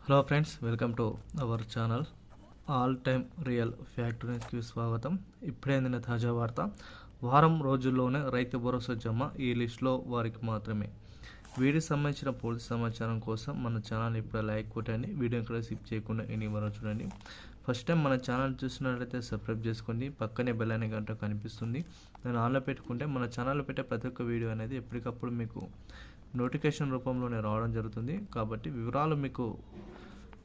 Hello friends, welcome to our channel. All time real fact న్యూస్కి స్వాగతం. ఇప్పుడే అందిన తాజా వార్త. వారం రోజుల్లోనే రైతు భరోసా జమ ఈ లిస్టులో వారికి మాత్రమే. వీడికి సంబంధించిన పూర్తి సమాచారం కోసం మన ఛానల్ ఇప్పుడు లైక్ కొట్టండి. వీడియో కూడా స్కిప్ చేయకుండా ఎన్ని వరకు చూడండి. ఫస్ట్ టైం మన ఛానల్ చూసినట్లయితే సబ్స్క్రైబ్ చేసుకోండి. పక్కనే బెల్ అనే గంట కనిపిస్తుంది. నేను ఆన్లో పెట్టుకుంటే మన ఛానల్లో పెట్టే ప్రతి ఒక్క వీడియో అనేది ఎప్పటికప్పుడు మీకు నోటిఫికేషన్ రూపంలోనే రావడం జరుగుతుంది. కాబట్టి వివరాలు మీకు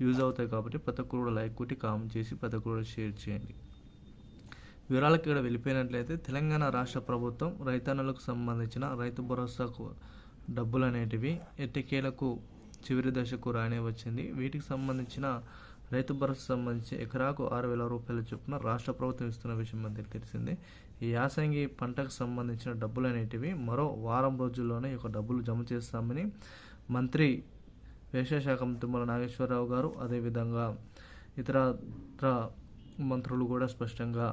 యూజ్ అవుతాయి. కాబట్టి ప్రతి ఒక్కరు కూడా లైక్ కొట్టి కామెంట్ చేసి ప్రతి ఒక్కరు కూడా షేర్ చేయండి. వివరాలకు ఇక్కడ వెళ్ళిపోయినట్లయితే తెలంగాణ రాష్ట్ర ప్రభుత్వం రైతన్నలకు సంబంధించిన రైతు భరోసాకు డబ్బులు అనేటివి ఎట్టకేలకు చివరి దశకు రానే వచ్చింది. వీటికి సంబంధించిన రైతు భరోసా సంబంధించి ఎకరాకు 6,000 రూపాయల చొప్పున రాష్ట్ర ప్రభుత్వం ఇస్తున్న విషయం మనకు తెలిసిందే. ఈ యాసంగి పంటకు సంబంధించిన డబ్బులు అనేటివి మరో వారం రోజుల్లోనే ఈ డబ్బులు జమ చేస్తామని మంత్రి వ్యవసాయ శాఖ తుమ్మల నాగేశ్వరరావు గారు, అదేవిధంగా ఇతర మంత్రులు కూడా స్పష్టంగా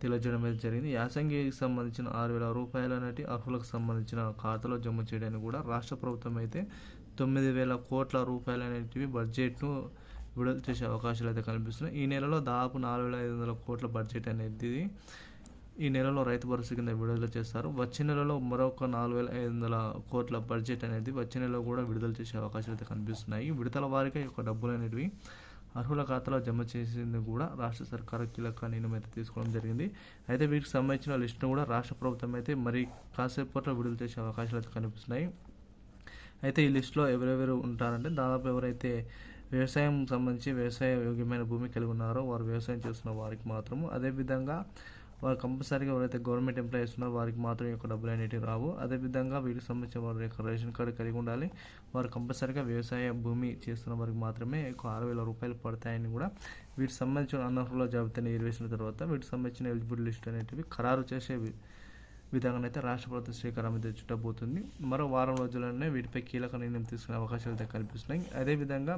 తెలియజేయడం జరిగింది. యాసంగికి సంబంధించిన 6,000 రూపాయలు అనేటి అర్హులకు సంబంధించిన ఖాతాలో జమ చేయడానికి కూడా రాష్ట్ర ప్రభుత్వం అయితే 9,000 కోట్ల రూపాయలు అనేటివి బడ్జెట్ను విడుదల చేసే అవకాశాలు అయితే కనిపిస్తున్నాయి. ఈ నెలలో దాదాపు 4,500 కోట్ల బడ్జెట్ అనేది ఈ నెలలో రైతు భరోసా కింద విడుదల చేస్తారు. వచ్చే నెలలో మరొక 4,500 కోట్ల బడ్జెట్ అనేది వచ్చే నెలలో కూడా విడుదల చేసే అవకాశాలు అయితే కనిపిస్తున్నాయి. విడతల వారీగా ఈ డబ్బులు అనేటివి అర్హుల ఖాతాలో జమ చేసేందుకు కూడా రాష్ట్ర సర్కారు కీలక నిర్ణయం అయితే తీసుకోవడం జరిగింది. అయితే వీటికి సంబంధించిన లిస్టును కూడా రాష్ట్ర ప్రభుత్వం అయితే మరి కాసేపట్లో విడుదల చేసే అవకాశాలు అయితే కనిపిస్తున్నాయి. అయితే ఈ లిస్టులో ఎవరెవరు ఉంటారంటే దాదాపు ఎవరైతే వ్యవసాయం సంబంధించి వ్యవసాయ యోగ్యమైన భూమి కలిగి ఉన్నారో వారు వ్యవసాయం చేస్తున్న వారికి మాత్రము, అదేవిధంగా వారు కంపల్సరీగా ఎవరైతే గవర్నమెంట్ ఎంప్లాయీస్ ఉన్నారో వారికి మాత్రం ఈ డబ్బులు అనేటివి రావు. అదేవిధంగా వీటికి సంబంధించిన వారి యొక్క రేషన్ కార్డు కలిగి ఉండాలి. వారు కంపల్సరీగా వ్యవసాయ భూమి చేస్తున్న వారికి మాత్రమే 6,000 రూపాయలు పడతాయని కూడా వీటికి సంబంధించిన అనర్హుల జాబితాని ఎరివేసిన తర్వాత వీటికి సంబంధించిన ఎలిజిబుల్ లిస్ట్ అనేటివి ఖరారు చేసే విధంగా అయితే రాష్ట్ర ప్రభుత్వం శ్రీకారం అయితే చుట్టబోతుంది. మరో వారం రోజుల్లోనే వీటిపై కీలక నిర్ణయం తీసుకునే అవకాశాలు అయితే కనిపిస్తున్నాయి. అదేవిధంగా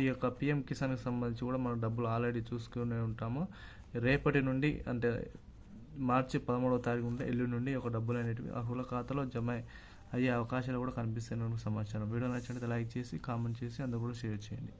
ఈ యొక్క పిఎం కిసాన్కి సంబంధించి కూడా మనం డబ్బులు ఆల్రెడీ చూసుకునే ఉంటాము. రేపటి నుండి అంటే మార్చి 13వ తారీఖు నుండి ఎల్లుండి నుండి ఒక డబ్బులు అనేటివి అర్హుల ఖాతాలో జమ అయ్యే అవకాశాలు కూడా కనిపిస్తున్న సమాచారం. వీడియో నచ్చినట్లయితే లైక్ చేసి కామెంట్ చేసి అందరూ కూడా షేర్ చేయండి.